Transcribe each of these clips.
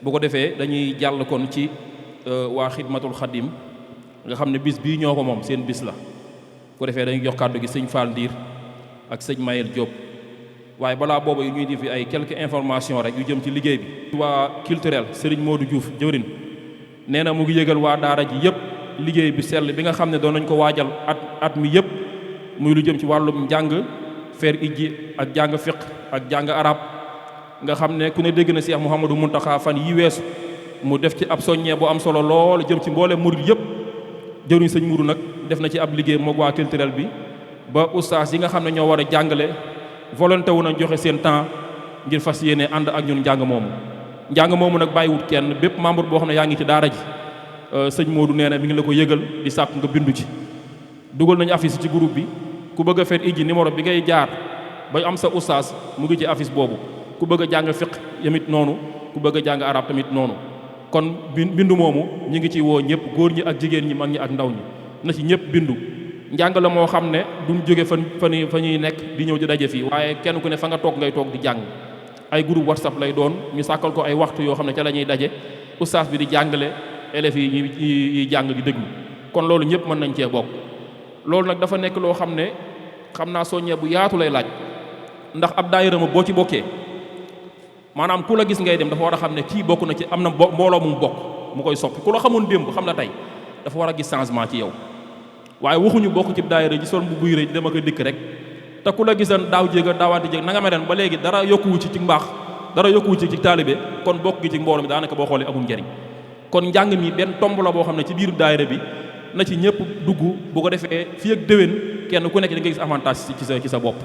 bu ko defee dañuy jàll kon ci waa xidmatul xadim nga xam ne bis bii ñoo ko moom seen bis la bu ko defee dañuy jox kàddu gi sëñ Fall Ndiir ak sëñ Mayel Diop waaye balaa booba yu ñuy di fi ay quelques informations rek yu jëm ci liggéey bi. waa culturel Serigne Modou Diouf jëwrin nee na mu ngi yëgal waa daara ji yëpp liggéey bi sell bi nga xam ne doon nañ ko waajal at mi yëpp muy lu jëm ci wàllum njàng fer ijji ak jàng fiq ak jàng arab nga xam ne ku ne dégg na Cheikh Mouhamadou Mountakha fan yi weesu mu def ci ab soññee bu am solo lool jëm ci mboolem murid yëpp jëwriñ sëñ Mourou nag def na ci ab liggéey moog waa culturel bi ba oustaz yi nga xam ne ñoo war a jàngale volonté wu nañ joxe seen temps ngir fas yéene ànd ak ñun njàng moomu nag bàyyiwut kenn bépp membre boo xam ne yaa ngi ci daara ji sëñ Modou nee na mi ngi la ko yëgal di sàkk nga bindu ci dugal nañu affiche ci groupe bi ku bëgg a fer ijji numéro bi ngay jaar ba am sa oustaz mu ngi ci affiche boobu ku bëgg a jàng fiq tamit noonu ku bëgg a jàng arab tamit noonu kon bindu moomu ñi ngi ci woo ñëpp góor ñi ak jigéen ñi mag ñi ak ndaw ñi na ci ñëpp bindu njàng la moo xam ne duñ jóge fa ñuy nekk di ñëw di daje fii waaye kenn ku ne fa nga toog ngay toog di jàng ay groupe whatsapp lay doon ñu sàkkal ko ay waxtu yoo xam ne ca la ñuy daje oustaz bi di jàngale élèves yi jàng di déglu kon loolu ñëpp mën nañ cee bokk loolu nag dafa nekk loo xam ne xam naa soññee bu yaatu lay laaj ndax ab daayira ma boo ci bokkee maanaam ku la gis ngay dem dafa war a xam ne kii bokk na ci am na mbooloo mu bokk mu koy soppi ku la xamoon démb xam la tey dafa war a gis changement ci yow waaye waxuñu bokk ci daayira ji sol bu buy rëy dama koy dikk rek te ku la gisan daaw jéeg a daawaati jéeg na nga mel ba léegi dara yokkuwu ci mbaax dara yokkuwu ci taalibe kon bokk gi ci mbooloo mi daanaka boo xoolee amul njariñ kon njàng mi benn tomb la boo xam ne ci biir daayira bi na ci ñëpp dugg bu ko defee fii ak déwén kenn ku nekk da nga gis avantage ci sa bopp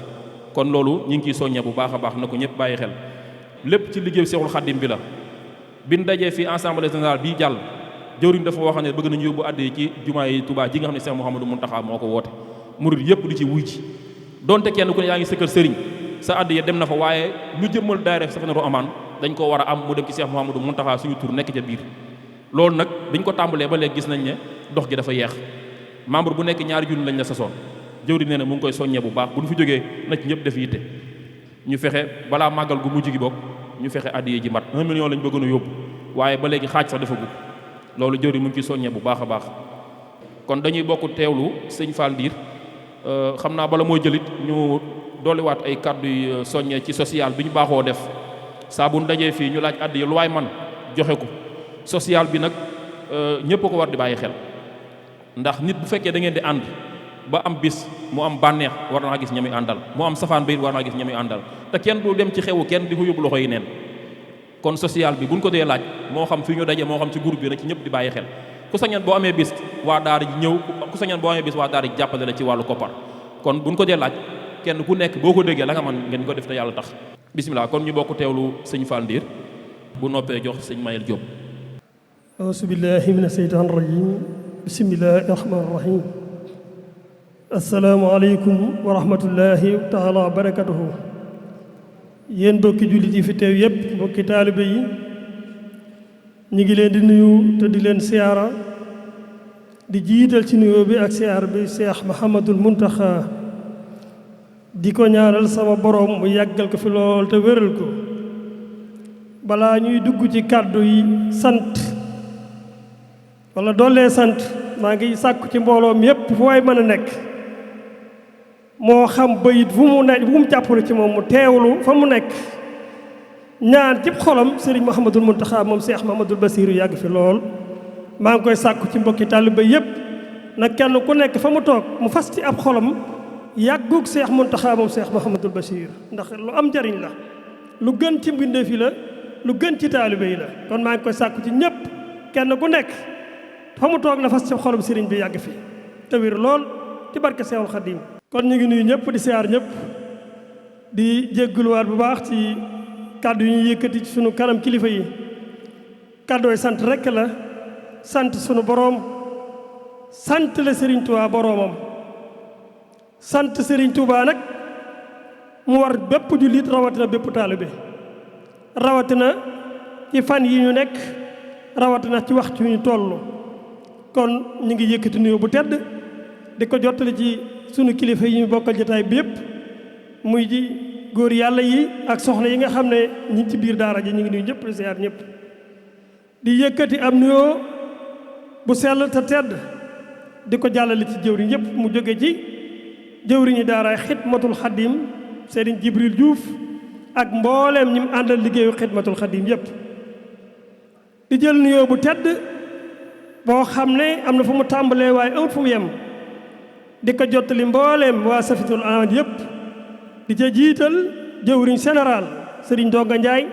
kon loolu ñu ngi ciy soññee bu baax a baax na ko ñëpp bàyyi xel lépp ci liggéey Seexul Xaddim bi la bin dajee fii assemblée générale bii jàll jëwriñ dafa wax ne bëgg nañu yóbbu àddee ci jumaa yi Tuubaa ji nga xam ne Cheikh Mouhamadou Mountakha moo ko woote murid yëpp di ci wuy ci donte kenn ku ne yaa ngi sëkkal sëriñ sa àddee dem na fa waaye lu jëmmal daayira Safinatoul Amaan dañ ko war a am mu dem ci Cheikh Mouhamadou Mountakha suñu tur nekk ca biir loolu nag dañ ko tàmbalee ba léegi gis nañ ne dox gi dafa yeex membre bu nekk ñaari junni lañ la sasoon jëwriñ nee na mu ngi koy soññee bu baax bu ñu fi jógee na ci ñëpp def yitte ñu fexe balaa màggal gu mujj gi bokk ñu fexe àddiyee ji mat 1 million lañ bëggoon a yóbbu waaye ba léegi xaaj sax dafa gudd loolu jëwriñ mu ngi ciy soññee bu baax a baax kon dañuy bokk teewlu sëñ Fall Ndiir xam naa bala mooy jëlit ñu dolliwaat ay kàddu yu soññee ci social bi ñu baaxoo def saa bu ñu dajee fii ñu laaj àddiya lu waay man joxe ko social bi nag ñëpp ko war di bàyyi xel ndax nit bu fekkee da ngeen di ànd ba am bis mu am bànneex war naa gis ñami àndal mu am safaan ba it war naa gis ñami àndal te kenn du dem ci xewu kenn di ko yóbbu loxo yi neen kon social bi buñ ko dee laaj moo xam fi ñu daje moo xam ci groupe bi na ci ñëpp di bàyyi xel ku sañoon boo amee bis waa daara ji ñëw ku sañoon boo amee bis waa daara ji jàppale la ci wàllu koppar kon buñ ko dee laaj kenn ku nekk boo ko déggee la nga man ngeen ko def te yàlla tax bismillah kon ñu bokk teewlu sëñ Fall Ndiir bu noppee jox sëñ Mayel Diop. auzu billahi mina seytaan rajim bismillahi rahmaani rahim assalaamu aleykum wa rahmatullahi taala wa barakatuhu yéen mbokki jullit yi fi teew yépp mbokki taalibe yi ñu ngi leen di nuyu te di leen siyaara di jiital ci nuyoo bi ak siyaar bi Cheikh Mouhamadul Mountakha di ko ñaanal sama borom mu yàggal ko fi lool te wéral ko balaa ñuy dugg ci kàddu yi sant wala doollee sant maa ngi sàkku ci mbooloom yépp fu waay mën a nekk moo xam bayit fu mu nekk bu mu jàppale ci moom mu teewlu fa mu nekk ñaan cib xolam Serigne Mouhamadul Mountakha moom Cheikh Mouhamadul Bassirou yàgg fi lool maa ngi koy sàkku ci mbokki taaliba yépp nag kenn ku nekk fa mu toog mu fas ci ab xolam yàggug Cheikh Mountakha moom Cheikh Mouhamadul Bassirou ndax lu am njariñ la lu gën ci mbindeef yi la lu gën ci taaliba yi la kon maa ngi koy sàkku ci ñépp kenn ku nekk fa mu toog na fas ci xolam Serigne bi yàgg fi te wér lool ci barke Seexul Xadiim kon ñu ngi nuyu ñëpp di siyaar ñëpp di jégguluwaat bu baax ci kàddu yi ñuy yëkkati ci sunu kanam kilifa yi kàddooy sant rekk la sant sunu boroom sant la Serigne Touba boroomam sant Serigne Touba nag mu war bépp jullit rawatina bépp taalibe rawatina ci fan yi ñu nekk rawatina ci waxtu ñu toll kon ñu ngi yëkkati nuyoo bu tedd di ko jottali ci sunu kilifa yi ñu bokkal jotaay bi yëpp muy ji góor yàlla yi ak soxna yi nga xam ne ñi ci biir daara ji ñu ngi nuyu ñëpp di siyaar ñëpp di yëkkati am nuyoo bu sell te tedd di ko jàllale ci jëwriñ yépp mu jóge ci jëwriñi daara Xidmatul Xadim Serigne Jibril Diouf ak mbooleem ñi mu àndal liggéeyu Xidmatul Xadim yépp di jël nuyoo bu tedd boo xam ne am na fu mu tàmbalee waaye amut fu mu yem di ko jottali mbooleem waa Safinatoul Aman yépp di ca jiital jëwriñ général Serigne Donga Ndiaye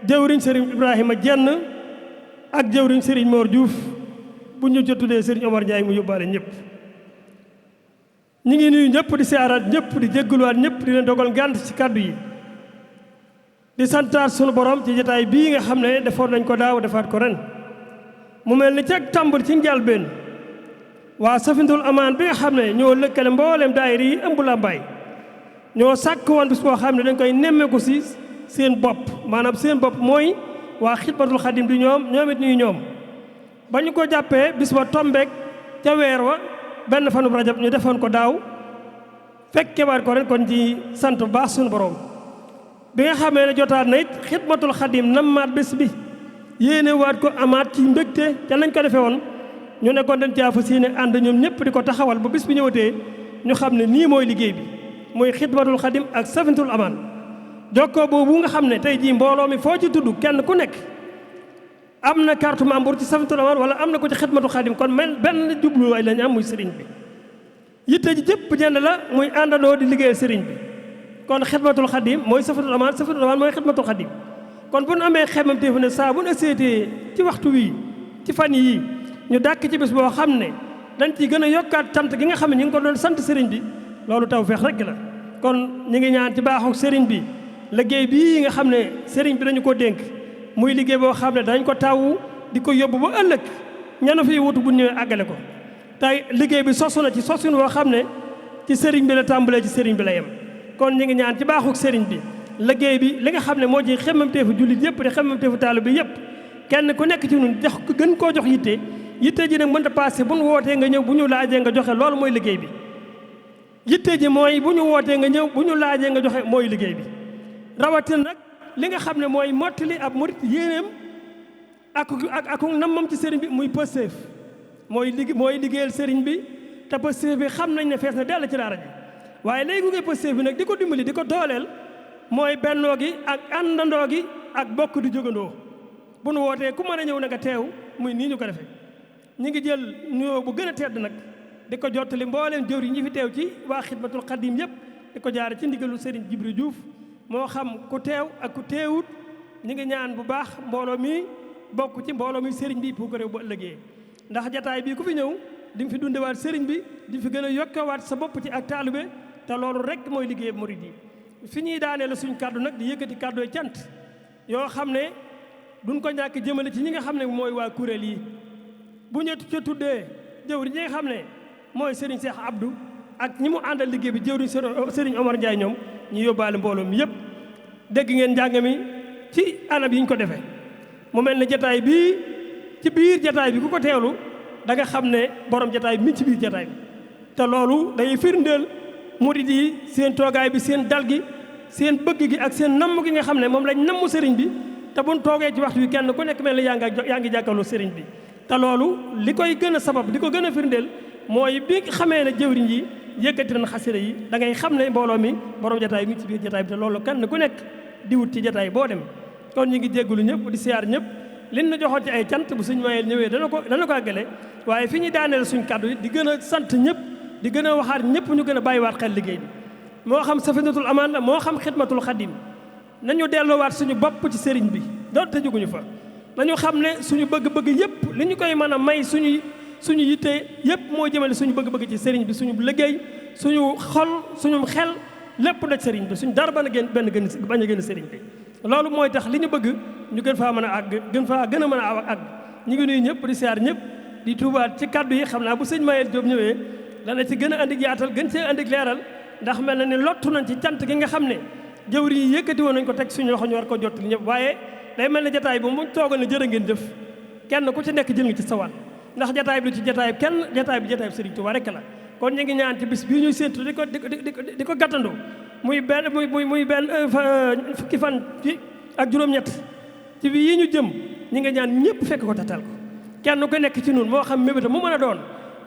jëwriñ Serigne Ibrahima Jenn ak jëwriñ Serigne Mor Diouf bu ñu jotulee Serigne Omar Ndiaye mu yóbbaale ñëpp ñi ngi nuyu ñëpp di siyaaraat ñëpp di jégguluwaat ñëpp di leen dogal ngànt ci kàddu yi di santaat sunu borom ci jotaay bii nga xam ne defoon nañ ko daaw defaat ko ren mu mel ni ca tàmbali ci njëlbéen waa Safinatoul Aman bi nga xam ne ñoo lëkkale mbooleem daayira yi ëmb Lambaay ñoo sàkk woon bis boo xam ne dañ koy nemmeeku si seen bopp maanaam seen bopp mooy waa Xidmatul Xadim di ñoom it ñuy ñoom ba ñu ko jàppee bis ba tombeek ca weer wa benn fanu rajab ñu defoon ko daaw fekkewaat ko ren kon ci sant bu baax suñu borom bi nga xamee ne jotaat na it Xidmatul Xadim nammaat bés bi yéene waat ko amaat ci mbégte ca nañ ko defee woon ñu ne kon dañ caa fas yéene ànd ñoom ñëpp di ko taxawal ba bis bi ñëwatee ñu xam ne nii mooy liggéey bi mooy Xidmatul Xadim ak Safinatoul Aman jokkoo boobu nga xam ne tey jii mbooloo mi foo ci tudd kenn ku nekk am na carte membre ci Safinatoul Aman wala am na ko ci Xidmatul Xadim kon benn jubluwaay lañu am muy sëriñ bi yitte ji jëpp jenn la muy àndandoo di liggéeyal sëriñ bi kon Xidmatul Xadim mooy Safinatoul Aman mooy Xidmatul Xadim kon bu nu amee xemamteefu ne saa bu nu seetee ci waxtu wii ci fan yii ñu dàkk ci bés boo xam ne dañ ci gën a yokkaat sant gi nga xam ne ñu ngi ko doon sant sëriñ bi loolu tawfeex rekk la kon ñu ngi ñaan ci baaxu sëriñ bi liggéey bii nga xam ne sëriñ bi dañu ko dénk muy liggéey boo xam ne dañ ko taw di ko yóbbu ba ëllëg ñanu fiy wutu bu ñëwee àggale ko tey liggéey bi sosu na ci sosun woo xam ne ci sëriñ bi la tàmbalee ci sëriñ bi la yem kon ñu ngi ñaan ci baaxu sëriñ bi liggéey bi li nga xam ne moo ci xemmamteefu jullit yëpp di xemmamteefu taalibe bi yëpp kenn ku nekk ci ñun jox gën koo jox yitte ji nag mënta passé bu ñu wootee nga ñëw bu ñu laajee nga joxe loolu mooy liggéey bi yitte ji mooy bu ñu wootee nga ñëw bu ñu laajee nga joxe mooy liggéey bi rawatina nag li nga xam ne mooy mottali ab murit yéeneem ak nammam ci sëriñ bi muy pësteef mooy liggéeyal sëriñ bi te pësteef bi xam nañ ne fees na dell ci daara ji waaye léegi ngay pësteef bi nag di ko dimbali di ko dooleel mooy bennoo gi ak àndandoo gi ak bokk di jógandoo bu nu wootee ku mën a ñëw na nga teew muy nii ñu ko defee ñu ngi jël nuyoo bu gën a tedd nag di ko jottali mbooleem jëwriñ ñi fi teew ci waa Xidmatul Xadim yëpp di ko jaare ci ndigalu Serigne Jibril Diouf moo xam ku teew ak ku teewut ñu ngi ñaan bu baax mbooloo mi bokk ci mbooloo mi Serigne bi pour ko réew bu ëllëgee ndax jataay bii ku fi ñëw di nga fi dundewaat Serigne bi di fi gën a yokkewaat sa bopp ci ak taalube te loolu rek mooy liggéey murid yi fi ñuy daanee la suñ kàddu nag di yëkkati kàddooy cant yoo xam ne duñ ko ñàkk jëmale ci ñi nga xam ne mooy waa kuréel yi bu ñu ca tuddee jëwriñ ñi nga xam ne mooy Serigne Cheikh Abdou ak ñi mu àndal liggéey bi jëwriñ Serigne Omar Ndiaye ñoom ñu yóbbaale mbooloo mi yëpp dégg ngeen njàng mi ci anam yi ñu ko defee mu mel ne jataay bii ci biir jataay bi ku ko teewlu da nga xam ne borom jataay bi mi ci biir jataay bi te loolu day firndeel murid yi seen toogaay bi seen dal gi seen bëgg gi ak seen namm gi nga xam ne moom lañ namm sëriñ bi te buñ toogee ci waxtu wi kenn ku nekk mel ne yaa ngi jàkkaarloo sëriñ bi te loolu li koy gën a sabab li ko gën a firndeel mooy bi xamee ne jëwriñ yi yëkkati nañ xasida yi da ngay xam ne mbooloo mi borom jataay mi ci biir jataay bi te loolu kenn ku nekk di wut ci jataay boo dem kon ñu ngi jéggulu ñëpp di siyaar ñëpp liñ na joxoon ci ay cant bu suñ mayel ñëwee dana ko àggale waaye fi ñuy daaneel suñ kàddu yi di gën a sant ñëpp di gën a waxaat ñëpp ñu gën a bàyyiwaat xel liggéey bi moo xam Safinatoul Aman la moo xam Xidmatul Xadim nañu delloowaat suñu bopp ci sëriñ bi doonte juguñu fa nañu xam ne suñu bëgg-bëgg yëpp li ñu koy mën a may suñu yitte yëpp moo jëmale suñu bëgg-bëgg ci sëriñ bi suñu liggéey suñu xol suñu xel lépp daj sëriñ bi suñu dara bañ a gën sëriñ bi loolu mooy tax li ñu bëgg ñu gën faa mën a àgg gën a mën a àgg ñu ngi nuyu ñëpp di siyaar ñëpp di tuubaat ci kaddu yi xam naa bu sëñ Mayel Diop ñëwee dana ci gën a andi jaatal gën see andi leeral ndax mel na ne lottu nañ ci cant gi nga xam ne jëwri yi yëkkati woon nañ ko teg suñu loxo ñu war ko jottali ñëpp waaye day mel ne jataay bi muñ toogoon ne jërë ngeen jëf kenn ku ci nekk jël nga ci sawal ndax jataay bi du ci jataay bi kenn jataay bi Sëriñ Tuubaa rekk la kon ñu ngi ñaan ci bis bii ñuy séentu di ko gàttandoo muy benn fukki fan ci ak juróom-ñett ci bi yi ñu jëm ñi nga ñaan ñëpp fekk ko tatal ko kenn ku nekk ci nun moo xam mébéta mu mën a doon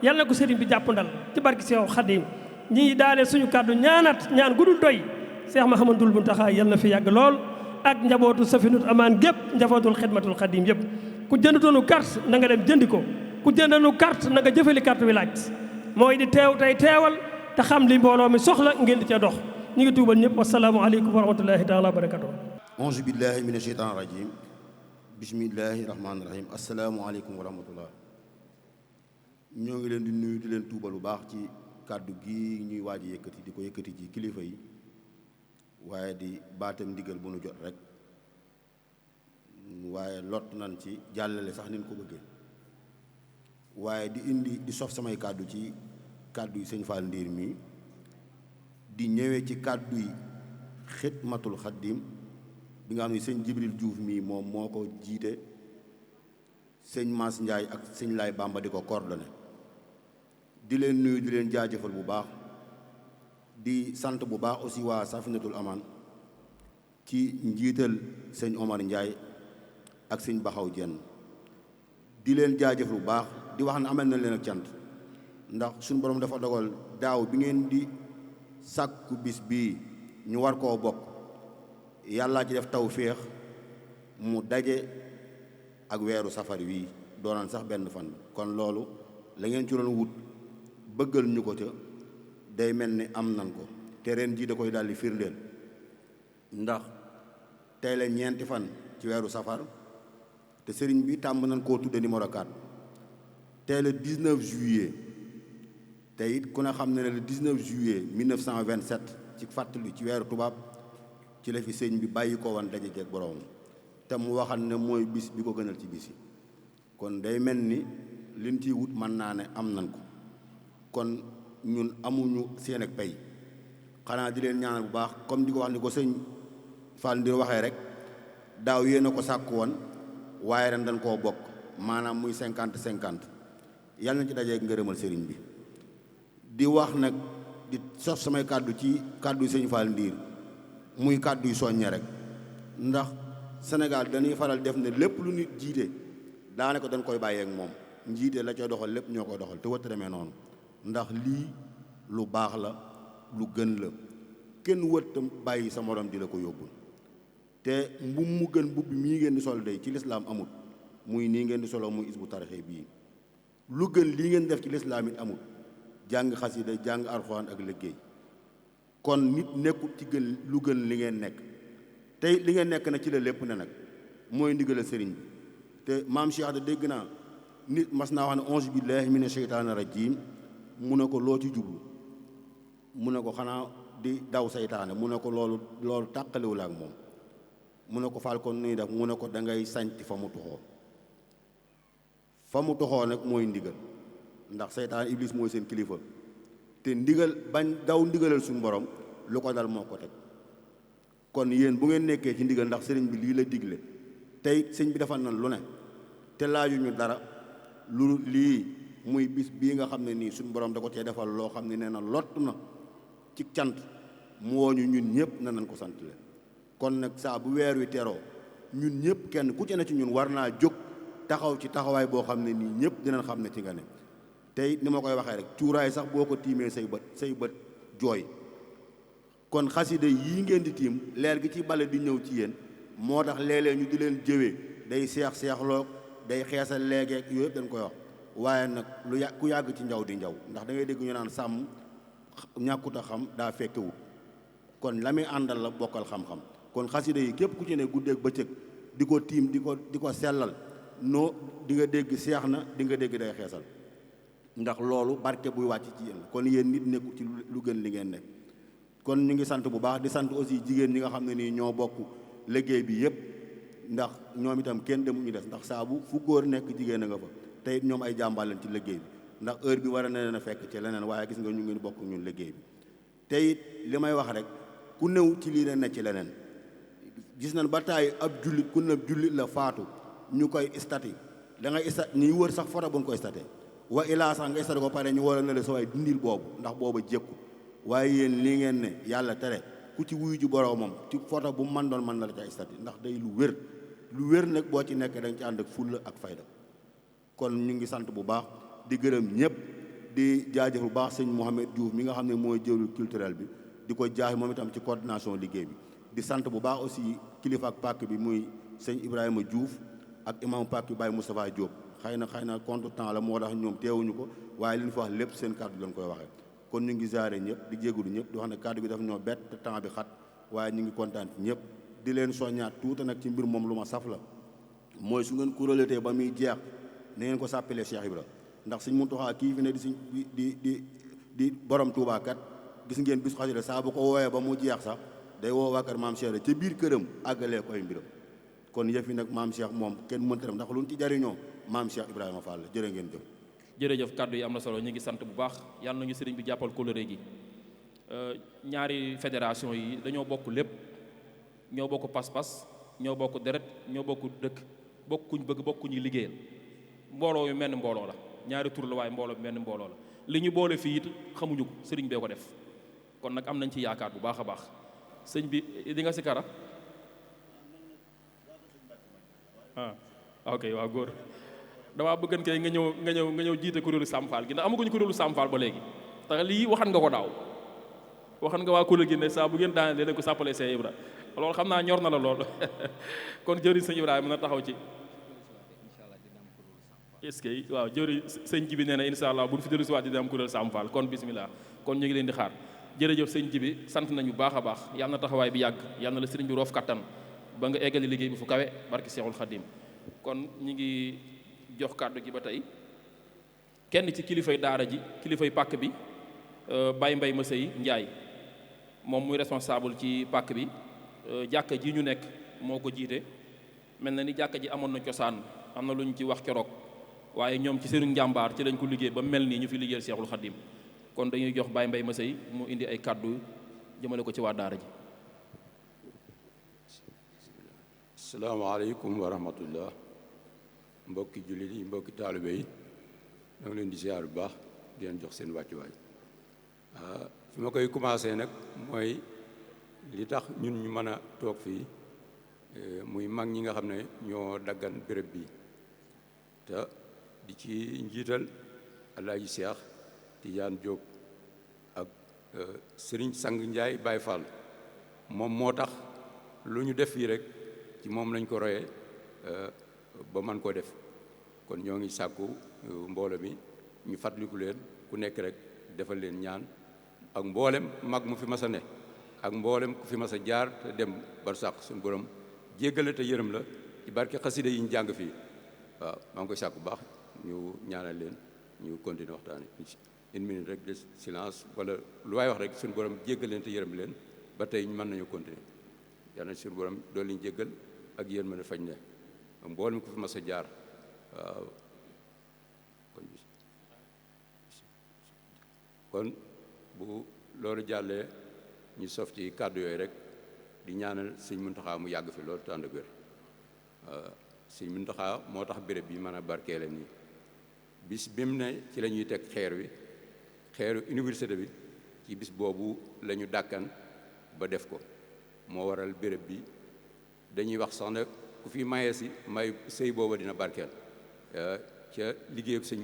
yàlla na ko sëriñ bi jàppandal ci barki Seex Xaadim ñi daale suñu kàddu ñaanat ñaan gudul doy Seex Mahamadul Muntaxa yàlla na fi yàgg lool ak njabootu Safinatu Amaan gépp njabootul Xidmatul Xaadim yëpp ku jëndutoonu carte na nga dem jëndi ko ku jëndanu carte na nga jëfali carte bi laaj mooy di teew tey teewal te xam li mbooloo mi soxla ngeen di ca dox ñu ngi tuubal ñëpp wasalaamu aleykum wa rahmatullahi taala wa barakatuh auzu billahi mina sheytaan rajim bismillahi rahmaani rahim asalaamu aleykum wa rahmatullah ñoo ngi leen di nuyu di leen tuubal bu baax ci kàddu gi ñuy waaj a yëkkati di ko yëkkati ci kilifa yi waaye di baatam ndigal bu nu jot rek waaye lot nañ ci jàllale sax nin ko bëggee waaye di indi di sof samay kàddu ci kàddu yi sëñ Fall Ndiir mi di ñëwee ci kàddu yi Xidmatul Xaadim bi nga xam ne sëñ Jibril Diouf mii moom moo ko jiite sëñ Mass Ndiaye ak sëñ Laay Bamba di ko coordonné di leen nuyu di leen jaajëfal bu baax di sant bu baax aussi waa Safinatul Amaan ci njiital sëñ Omar Ndiaye ak sëñ Baxaw Jenn di leen jaajëfal bu baax di wax ne amal na leen ak cant ndax suñu borom dafa dogal daaw bi ngeen di sàkku bis bii ñu war koo bokk yàllaa ci def taw féex mu daje ak weeru safar wii doonaan sax benn fan kon loolu la ngeen ci doon wut bëggal ñu ko ca day mel ni am nan ko te ren jii da koy daldi firndeel ndax tey la ñeenti fan ci weeru safar te sëriñ bi tàmm nañ koo tudde numéro 4 tey le 19 juillet te it ku ne xam ne le 19 juillet 1927 ci fàttali ci weeru tubaab ci la fi sëñ bi bàyyi ko woon daje jeeg boroom te mu waxal ne mooy bis bi ko gënal ci bis yi kon day mel ni liñ ciy wut mën naa ne am nan ko kon ñun amuñu seen ak pay xanaa di leen ñaanal bu baax comme di ko wax ni ko sëñ Fall Ndiir waxee rek daaw yéen a ko sàkk woon waaye ren dañ koo bokk maanaam muy 50-50 yàlla na ci dajeeg ngërëmal sëriñ bi di wax nag di sof samay kàddu ci kàddu sëñ Fall Ndiir muy kàddu yu soññe rek ndax Sénégal dañuy faral def ne lépp lu nit jiite daanaka dañ koy bàyyeek moom njiite la coy doxal lépp ñoo koy doxal te wëtt demee noonu ndax lii lu baax la lu gën la kenn wëttam bàyyi sa morom di la ko yóbbul te mbub mu gën mbubb mii ngeen di sol day ci lislaam amul muy nii ngeen di solo muy isbu tarixe bii lu gën lii ngeen def ci lislaam it amul jàng xasida jàng alxuraan ak liggéey kon nit nekkul ci gën lu gën li ngeen nekk tey li ngeen nekk na ci la lépp ne nag mooy ndigal sëriñ bi te maam Cheikh da dégg naa nit mas naa wax ne auzu billahi mina sheytaani rajim mu ne ko loo ci jublu mu ne ko xanaa di daw seytaane mu ne ko loolu tàqaliwul ak moom mu ne ko faal kon nuy def mu ne ko da ngay sañti fa mu toxoo nag mooy ndigal ndax seytaan iblis mooy seen kilifa te ndigal bañ daw ndigalal suñu borom lu ko dal moo ko teg kon yéen bu ngeen nekkee ci ndigal ndax sëriñ bi lii la digle tey sëñ bi defal nañ lu ne te laajuñu dara lu lii muy bis bii nga xam ne nii suñu borom da ko cee defal loo xam ne nee na lott na ci cant mu wooñu ñun ñëpp na nañ ko sant leen kon nag saa bu weer wi teroo ñun ñëpp kenn ku ci ne ci ñun war naa jóg taxaw ci taxawaay boo xam ne nii ñëpp dinañ xam ne ci nga ne tey ni ma koy waxee rek cuuraay sax boo ko tiimee say bët jooy kon xasida yii ngeen di tiim leer gi ci bale di ñëw ci yéen moo tax léeg-léeg ñu di leen jëwee day seexloo day xeesal léegeeg yooyu yëpp dañ koy wax waaye nag ku yàgg ci njaw di njaw ndax da ngay dégg ñu naan sàmm ñàkkut a xam daa fekkewut kon la muy àndal la bokkal xam-xam kon xasida yi képp ku ci ne guddeeg bëccëg di ko tiim di ko sellal noo di nga dégg seex na di nga dégg day xeesal ndax loolu barke buy wàcc ci yéen kon yéen nit nekku ci lu gën li ngeen nekk kon ñu ngi sant bu baax di sant aussi jigéen ñi nga xam ne nii ñoo bokk liggéey bi yëpp ndax ñoom itam kenn demu ñu des ndax saabu fu góor nekk jigéen a nga fa te it ñoom ay jàmbaar lañ ci liggéey bi ndax heure bi war a na leen a fekk ci leneen waaye gis nga ñu ngi bokk ñun liggéey bi te it li may wax rek ku néew ci lii ne ci leneen gis nañ ba taay ab jullit ku ne jullit la faatu ñu koy stati da ngay stat ñuy wër sax foto bu ñu koy staté wa ilaa sax nga stati ko pare ñu wala na la sa waay dindil boobu ndax booba jékku waaye yéen lii ngeen ne yàlla tere ku ci wuyu ji boroomam ci foto bu man doon mën na la ca stati ndax day lu wér lu wér nag boo ci nekkee da nga ci ànd ak fulla ak fayda. kon ñu ngi sant bu baax di gërëm ñëpp di jaajëf bu baax sëñ Mouhamed Diouf mi nga xam ne mooy jëwriñ culturel bi di ko jaax moom itam ci coordination liggéey bi. di sant bu baax aussi kilifa ak pàkk bi muy sëñ Ibrahima Diouf ak imam pàkk bi Baye Moustapha Diop xëy na contre temps la moo tax ñoom teewuñu ko waaye li ñu fa wax lépp seen kàddu lañ koy waxee. kon ñu ngi jaare ñëpp di jégalu ñëpp di wax ne kàddu bi daf ñoo bett te temps bi xat waaye ñu ngi kontaan ci ñëpp di leen soññaat tuuti nag ci mbir moom lu ma saf la mooy su ngeen kuréelatee ba muy jeex na ngeen ko sàppalee Cheikh Ibra ndax Sëñ Muntaxa kii fi ne di di borom Tuubaa kat gis ngeen bisu xasida saa bu ko woowee ba mu jeex sax day woo waa kër maam Cheikh ca biir këram àggalee ko ay mbiram kon yëf yi nag maam Cheikh moom kenn mënta dem ndax lu ñu ci jariñoo maam Cheikh Ibrahima Fall jërë ngeen jëf. jërëjëf kàddu yi am na solo ñu ngi sant bu baax yàlla nañu sëriñ bi jàppal kóllëre gi ñaari fédération yi dañoo bokk lépp ñoo bokk pas-pas ñoo bokk deret ñoo bokk dëkk bokkuñ bëgg bokkuñu liggéeyal mbooloo yu mel ni mbooloo la ñaari tur la waaye mbooloo bi mel ni mbooloo la li ñu boole fii it xamuñu ko sëriñ bee ko def kon nag am nañ ci yaakaar bu baax a baax sëñ bi di nga si kara ok waaw góor damaa bëggan kay nga ñëw jiite kuréelu Sam Fall gi ndax amaguñu kuréelu Sam Fall ba léegi tax lii waxan nga ko daaw waxan nga waa kuréel gi ne saa bu ngeen daane leen ko sàppalee Cheikh Ibra loolu xam naa ñor na la lool kon jëriñ sëñ Ibrahima mën na taxaw ci est-ce que waaw jëriñ sëñ Jibi nee na insha allah bu ñu fi dellu si waat dina am kuréel Sam Fall kon bismillah kon ñu ngi leen di xaar jërëjëf sëñ Jibi sant nañu baax a baax yàlla na taxawaay bi yàgg yàlla na la sëriñ bi roof kattan ba nga eggali liggéey bi fu kawe barki Seexul Xadim kon ñu ngi jox kàddu gi ba tey kenn ci kilifay daara ji kilifay pàkk bi Baye Mbay Masey Njaay moom muy responsable ci pàkk bi jàkka ji ñu nekk moo ko jiite mel na ni jàkka ji amoon na cosaan am na lu ñu ci wax keroog waaye ñoom ci seenu njàmbaar ci lañ ko liggéey ba mel nii ñu fi liggéeyal Seexul Xadim kon dañuy jox Baye Mbay Masey mu indi ay kàddu jëmale ko ci waa daara ji. asalaamaaleykum wa rahmatullah mbokki jullit yi mbokki taalibe yi ñoo ngi leen di ziar bu baax di leen jox seen wàccuwaay fi ma koy commencé nag mooy li tax ñun ñu mën a toog fii muy mag ñi nga xam ne ñoo daggan béréb bi te di ci njiital Alaaji Seex Tijaan Jóob ak Sëriñ Sang Njaay Baay Fall moom moo tax lu ñu def fii rek ci moom lañ ko royee ba man koo def kon ñoo ngi sàkku mbooloo mi ñu fàttaliku leen ku nekk rek defal leen ñaan ak mboolem mag mu fi mas a ne ak mboolem ku fi mas a jaar te dem barsàq suñu borom jéggale te yërëm la ci barke xasida yi ñu jàng fii waaw maa ngi koy sàkku baax ñu ñaanal leen ñu continuer waxtaan une minute rek de silence wala lu waay wax rek suñu borom jéggal leen te yërëm leen ba tey mën nañu continuer yàlla na suñu borom dool liñ jéggal ak yéen mën a fañ ne mboolem ko fi mas a jaar waaw kon bu loolu jàllee ñu sof ci kàddu yooyu rek di ñaanal sëñ Muntaxa mu yàgg fi loolu tànd ak wér sëñ Muntaxa moo tax béréb bi mën a barkeele nii bis bi mu ne ci la ñuy teg xeeru université bi ci bis boobu la ñu dàkkan ba def ko moo waral béréb bi dañuy wax sax ne ku fi maye si may sëy booba dina barkeel ca liggéeyub sëñ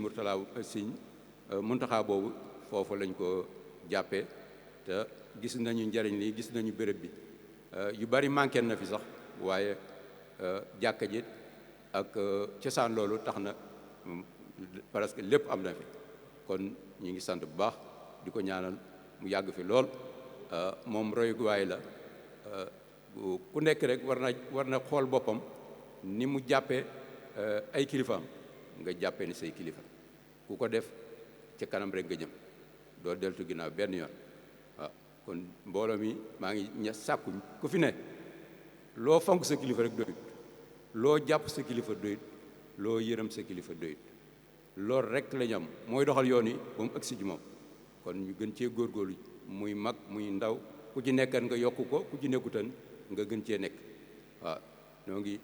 Muntaxa boobu foofu lañ ko jàppee te gis nañu njariñ li gis nañu béréb bi yu bari manqué na fi sax waaye jàkka ji ak cosaan loolu tax na presque lépp am na fi kon ñu ngi sant bu baax di ko ñaanal mu yàgg fi lool moom royuwaay la ku nekk rek war na xool boppam ni mu jàppee ay kilifaam nga jàppee ni say kilifa ku ko def ca kanam rek nga jëm doo deltu ginnaaw benn yoon waaw kon mbooloo mi maa ngi sàkkuñ ku fi ne loo fonk sa kilifa rek doyut loo jàpp sa kilifa doyut loo yërëm sa kilifa doyut loolu rek la ñu am mooy doxal yoon yi ba mu agsi ci moom kon ñu gën cee góorgóorlu muy mag muy ndaw ku ci nekkan nga yokk ko ku ci nekkutan nga gën cee nekk waaw ñoo ngi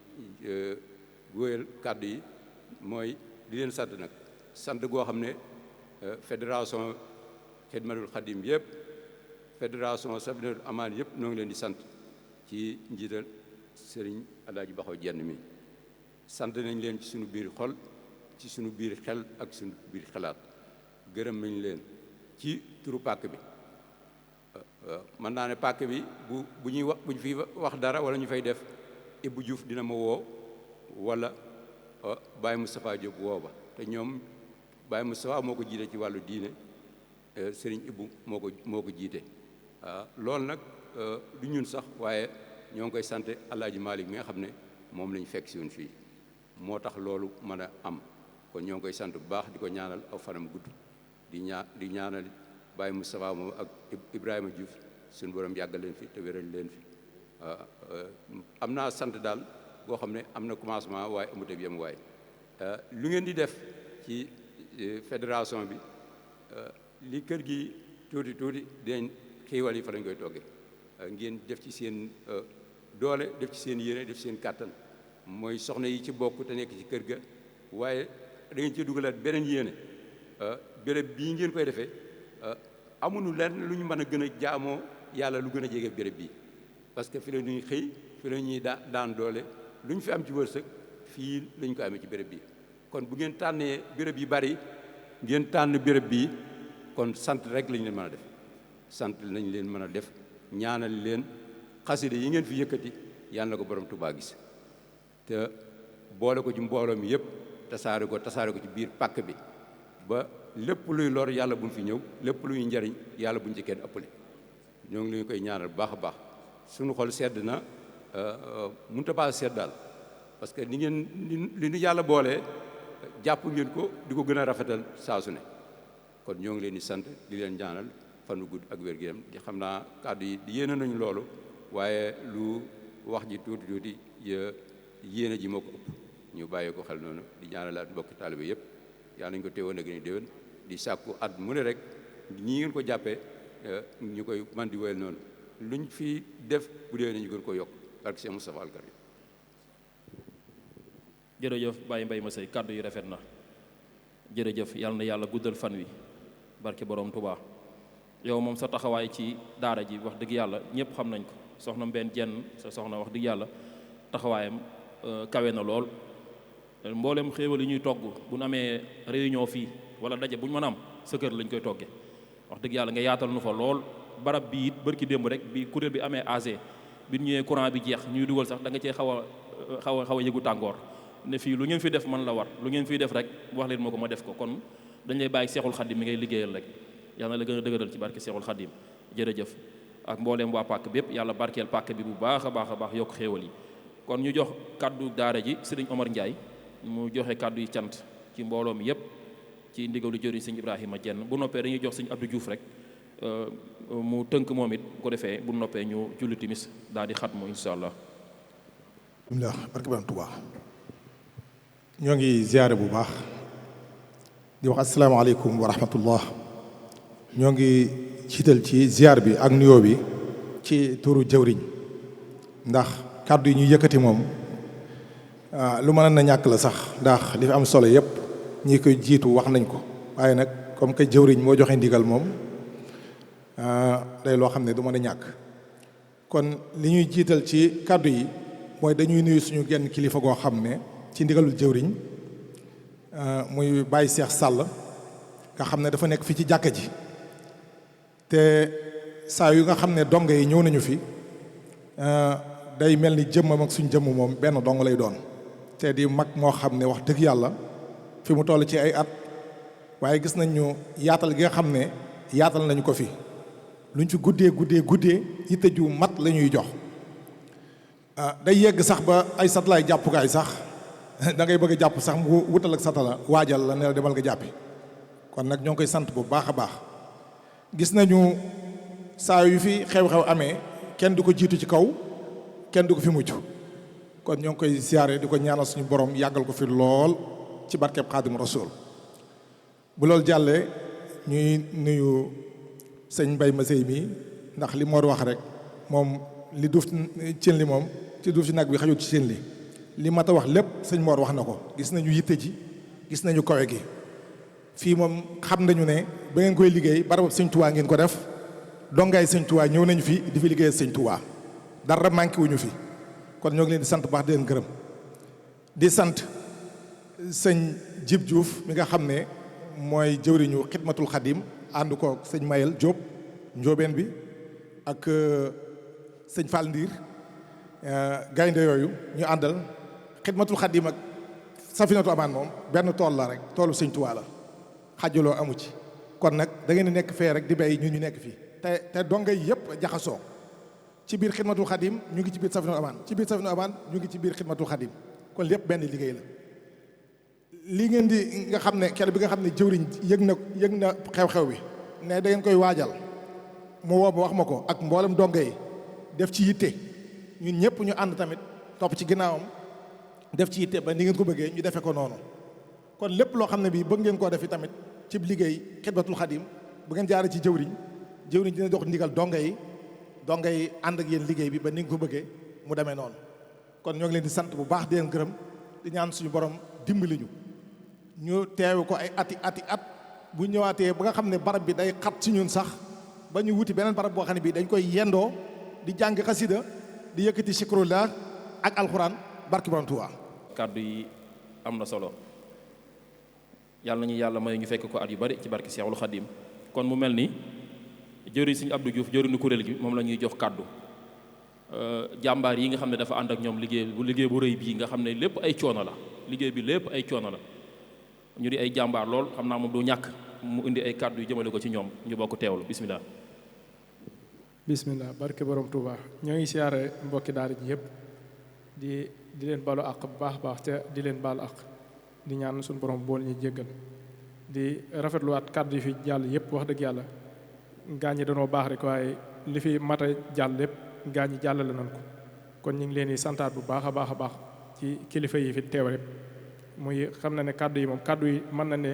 góoyal kàddu yi mooy di leen sant nag sant goo xam ne fédération Xidmatul Xadim yëpp fédération Safinatul Amaan yëpp ñoo ngi leen di sant ci njiital Sëriñ Alaaji Baxaw Jenn mi sant nañ leen ci suñu biir xol ci suñu biir xel ak suñu biir xalaat gërëm nañ leen ci turu pàkk bi mën naa ne pàkk bi bu ñuy wax bu ñu fiy wax dara wala ñu fay def Ibou Diouf dina ma woo wala Baye Moustapha Diop woo ba te ñoom Baye Moustapha moo ko jiite ci wàllu diine Serigne Ibou moo ko jiite loolu nag du ñun sax waaye ñoo ngi koy sant Alaaji Malick mi nga xam ne moom lañ fekk si woon fii moo tax loolu mën a am kon ñoo ngi koy sant bu baax di ko ñaanal aw fanam gudd di ñaanal Baye Moustapha moom ak Ibrahima Diouf suñu borom yàggal leen fi te wéral leen fi am naa sant daal boo xam ne am na commencement waaye amut ak yem waaye lu ngeen di def ci fédération bi li kër gi tuuti dinañ xiiwal yi fa lañ koy toggee ngeen def ci seen doole def ci seen yéene def ci seen kàttan mooy soxna yi ci bokk te nekk ci kër ga waaye da ngeen ci dugalaat beneen yéene béréb bii ngeen koy defee amuñu lenn lu ñu mën a gën a jaamoo yàlla lu gën a jege béréb bii parce que fi la ñuy xëy fi la ñuy daan doole lu ñu fi am ci wërsëg fii lañ ko amee ci béréb bi kon bu ngeen tànnee béréb yi bari ngeen tànn béréb bii kon sant rek lañ leen mën a def sant nañ leen mën a def ñaanal leen xasida yi ngeen fi yëkkati yàlla na ko borom Tuubaa gis te boole ko ci mbooloo mi yëpp tasaare ko ci biir pàkk bi ba lépp luy lor yàlla buñ fi ñëw lépp luy njariñ yàlla buñ ci kenn ëppale ñoo ngi leen koy ñaanal bu baax a baax suñu xol sedd na mënut a paase sedd daal parce que li ñu yàlla boolee jàpp ngeen ko di ko gën a rafetal saa su ne kon ñoo ngi leen di sant di leen ñaanal fanu gudd ak wér-gu-yaram di xam naa kàddu yi yéene nañu loolu waaye lu wax ji tuuti yéene ji moo ko ëpp ñu bàyyi ko xel noonu di ñaanalaat mbokki taalibe yëpp yàlla nañu ko teewoon ak ni déwén di sàkku at mu ne rek ñii ngeen ko jàppee ñu koy man di wéyal noonu luñ fi def bu dee nañu gën ko yokk barke Cheikh Moustapha Al Karim jërëjëf Baye Mbaye Massey kàddu yi rafet na jërëjëf yàlla na yàlla guddal fan wi barke borom Touba yow moom sa taxawaay ci daara ji wax dëgg yàlla ñëpp xam nañ ko soxna Mbène Jenn sa soxna wax dëgg yàlla taxawaayam kawe na lool mboolem xéewal yi ñuy togg bu ñu amee réunion fii wala daje bu ñu mën a am sa kër lañ koy toggee wax dëgg yàlla nga yaatal nu fa lool barab bi it bërki démb rek bi kuréel bi amee AG bi ñëwee courant bi jeex ñuy dugal sax da nga cee xaw a yëgu tàngoor ne fii lu ngeen fi def man la war lu ngeen fiy def rek wax leen moo ko ma def ko kon dañ lay bàyyi Seexul Xadim mi ngay liggéeyal rek yàlla na la gën a dëgëral ci barke Seexul Xadim jërëjëf ak mbooleem waa pàkk bépp yàlla barkeel pàkk bi bu baax a baax yokk xéewal yi kon ñu jox kàddu daara ji sëriñ Omar Ndiaye mu joxe kàddu yi cant ci mbooloo mi yëpp ci ndigalu jëriñ sëñ Ibrahima Jenn bu noppee dañuy jox sëñ Abdou Diouf rek mu tënk moom it bu ko defee bu noppee ñu julli timis daal di xatmu insha allah. bismillah barke Borom Tuubaa ñoo ngi ziyaare bu baax di wax asalaamaaleykum wa rahmatullah ñoo ngi ciital ci ziyaar bi ak nuyoo bi ci turu jëwriñ ndax kàddu yi ñuy yëkkati moom lu mën na ñàkk la sax ndax li fi am solo yëpp ñi koy jiitu wax nañ ko waaye nag comme que jëwriñ moo joxe ndigal moom day loo xam ne du mën a ñàkk kon li ñuy jiital ci kàddu yi mooy dañuy nuyu suñu genn kilifa goo xam ne ci ndigalul jëwriñ muy Baye Cheikh Sall nga xam ne dafa nekk fii ci jàkka ji te saa yu nga xam ne dongo yi ñëw nañu fi day mel ni jëmmam ak suñ jëmm moom benn dong lay doon te di mag moo xam ne wax dëgg yàlla fi mu toll ci ay at waaye gis nañu yaatal gi nga xam ne yaatal nañu ko fi luñ fi guddee yitte ju mat la ñuy jox day yegg sax ba ay satlaay jàppukaay sax da ngay bëgg a jàpp sax mu wutal ak satala waajal la ne la demal nga jàppi kon nag ñoo ngi koy sant bu baax a baax gis nañu saa yu fi xew-xew amee kenn du ko jiitu ci kaw kenn du ko fi mujj kon ñoo ngi koy siyaare di ko ñaanal suñu borom yàggal ko fi lool ci barkeb Xaadimu Rasuul bu loolu jàllee ñuy nuyu sëñ Mbaye Massey mi ndax li Mor wax rek moom li duuf cin li moom ci duuf ci nag bi xajul ci cin li mat a wax lépp sëñ Mor wax na ko gis nañu yitte ji gis nañu kawe gi fii moom xam nañu ne ba ngeen koy liggéey barab sëñ Tuubaa ngeen ko def dongaay sëñ Tuubaa ñëw nañu fi di fi liggéeyal sëñ Tuubaa dara manqué wuñu fi kon ñoo ngi leen di sant baax di leen gërëm di sant sëñ Jib Diouf mi nga xam ne mooy jëwriñu xidmatul xadim ànd ko sëñ Mayel Diop njóobeen bi ak sëñ Fall Ndiir gaynde yooyu ñu àndal. xidmatul xadim ak safinatu amaan moom benn tool la rek toolu sëñ Tuubaa la xajaloo amu ci. kon nag da ngeen di nekk fee rek di bay ñu nekk fii te donga yi yëpp jaxasoo ci biir xidmatul xadim ñu ngi ci biir safinatu amaan ci biir safinatu amaan ñu ngi ci biir xidmatul xadim kon lépp benn liggéey la. lii ngeen di nga xam ne kenn bi nga xam ne jëwriñ yëg na xew-xew bi ne da ngeen koy waajal mu woo ma wax ma ko ak mboolem donga yi def ci yitte ñun ñëpp ñu ànd tamit topp ci ginnaawam def ci yitte ba ni ngeen ko bëggee ñu defee ko noonu. kon lépp loo xam ne bii bëgg ngeen koo defi tamit ci liggéey xidmatul xadim bu ngeen jaaree ci jëwriñ dina jox ndigal donga yi ànd ak yéen liggéey bi ba ni nga ko bëggee mu demee noonu. kon ñoo ngi leen di sant bu baax di leen gërëm di ñaan suñu borom dimbali ñu teewu ko ay ati at bu ñëwaatee ba nga xam ne barab bi day xat ci ñun sax ba ñu wuti beneen barab boo xam ne bii dañ koy yendoo di jàng xasida di yëkkati sikrullah ak alxuraan barki borom Tuubaa. kàddu yi am na solo yàlla nañu yàlla may ñu fekk ko at yu bari ci barki Seexul Xadim. kon mu mel ni jëriñ Sëñ Abdou Diouf jëriñu kuréel gi moom la ñuy jox kàddu jàmbaar yi nga xam ne dafa ànd ak ñoom liggéey bu rëy bii nga xam ne lépp ay coono la liggéey bi lépp ay coono la ñu di ay jàmbaar lool xam naa moom du ñàkk mu indi ay kàddu yu jëmale ko ci ñoom ñu bokk teewlu bismillah. bismillah barke borom Touba ñoo ngi siyaare mbokki daara ji yëpp di leen balu àq bu baax baax te di leen baal àq di ñaan suñu borom bool ñu jéggal di rafetluwaat kàddu yi fi jàll yëpp wax dëgg yàlla gaa ñi danoo baax rek waaye li fi mat a jàll lépp gaa ñi jàllale nañ ko kon ñu ngi leen di santaat bu baax a baax a baax ci kilifa yi fi teew rek muy xam na ne kàddu yi moom kàddu yi mën na ne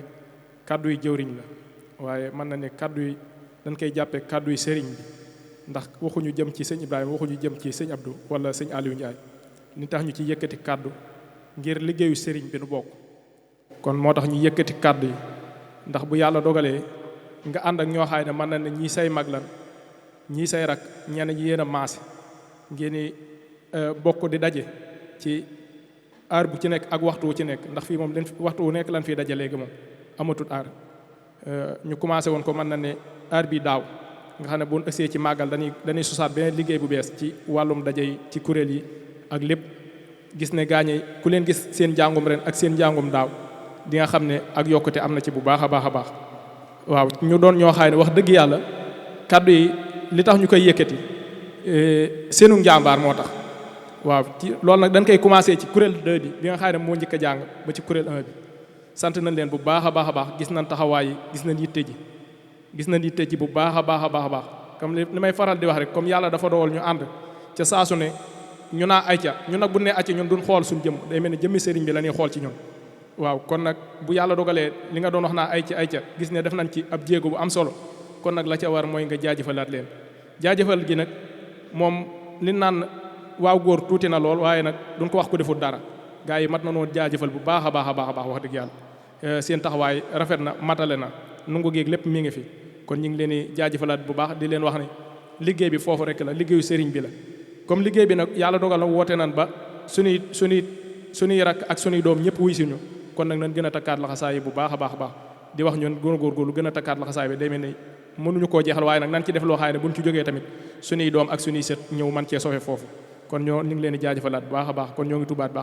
kàddu yi jëwriñ la waaye mën na ne kàddu yi dañ koy jàppee kàddu yi sëriñ bi ndax waxuñu jëm ci sëñ Ibrahima waxuñu jëm ci sëñ Abdou wala sëñ Aliou Ndiaye ni tax ñu ci yëkkati kàddu ngir liggéeyu sëriñ bi nu bokk kon moo tax ñu yëkkati kàddu yi ndax bu yàlla dogalee nga ànd ak ñoo xaay ne mën na ne ñii say mag lan ñii say rak ñenn ñi yéen a maase ngeen ni bokk di daje ci aar bu ci nekk ak waxtu wu ci nekk ndax fii moom waxtu wu nekk lan fii daje léegi moom amatul aar ñu commencé woon ko mën na ne aar bi daaw nga xam ne bu ñu ëssee ci màggal dañuy sosaat beneen liggéey bu bees ci wàllum daje yi ci kuréel yi ak lépp gis ne gaañe ku leen gis seen njàngum ren ak seen njàngum daaw di nga xam ne ak yokkute am na ci bu baax a baax a baax waaw ñu doon ñoo xaay ne wax dëgg yàlla kàddu yi li tax ñu koy yëkkati seenu njàmbaar moo tax waaw ci loolu nag dañ koy commencé ci kuréel 2 bi nga xaay ne moo njëkk a jàng ba ci kuréel 1 bi sant nañ leen bu baax a baax a baax gis nañ taxawaay yi gis nañ yitte ji bu baax a baax a baax a baax comme li may faral di wax rek comme yàlla dafa dogal ñu ànd ca saasu ne ñu naa ayca ñun nag bu ne ayca ñun duñ xool suñ jëm day mel ne jëmmi sëriñ bi la ñuy xool ci ñun waaw kon nag bu yàlla dogalee li nga doon wax naa ayca gis ne def nañ ci ab jéego bu am solo kon nag la ca war mooy nga jaajëfalaat leen jaajëfal gi nag moom li naan waaw góor tuuti na lool waaye nag duñ ko wax ko deful dara gars yi mat na noo jaajëfal bu baax a baax a baax a baax wax dëgg yàlla seen taxawaay rafet na matale na nungu géeg lépp mi ngi fi kon ñu ngi leen di jaajëfalaat bu baax di leen wax ne liggéey bi foofu rek la liggéeyu sëriñ bi la comme liggéey bi nag yàlla dogal na woote nan ba suñuy rakk ak suñuy doom ñëpp wuy siñu kon nag nañ gën a takkaat laxasaay yi bu baax a baax a baax di wax ñun gën a góorgóorlu gën a takkaat laxasaay bi day mel ni mënuñu koo jeexal waaye nag nan ci def loo xaay ne buñ ci jógee tamit suñuy doom ak suñuy sët ñëw man cee sofe foofu kon ñu ngi leen di jaajëfalaat bu baax a baax kon ñoo ngi tubaat baax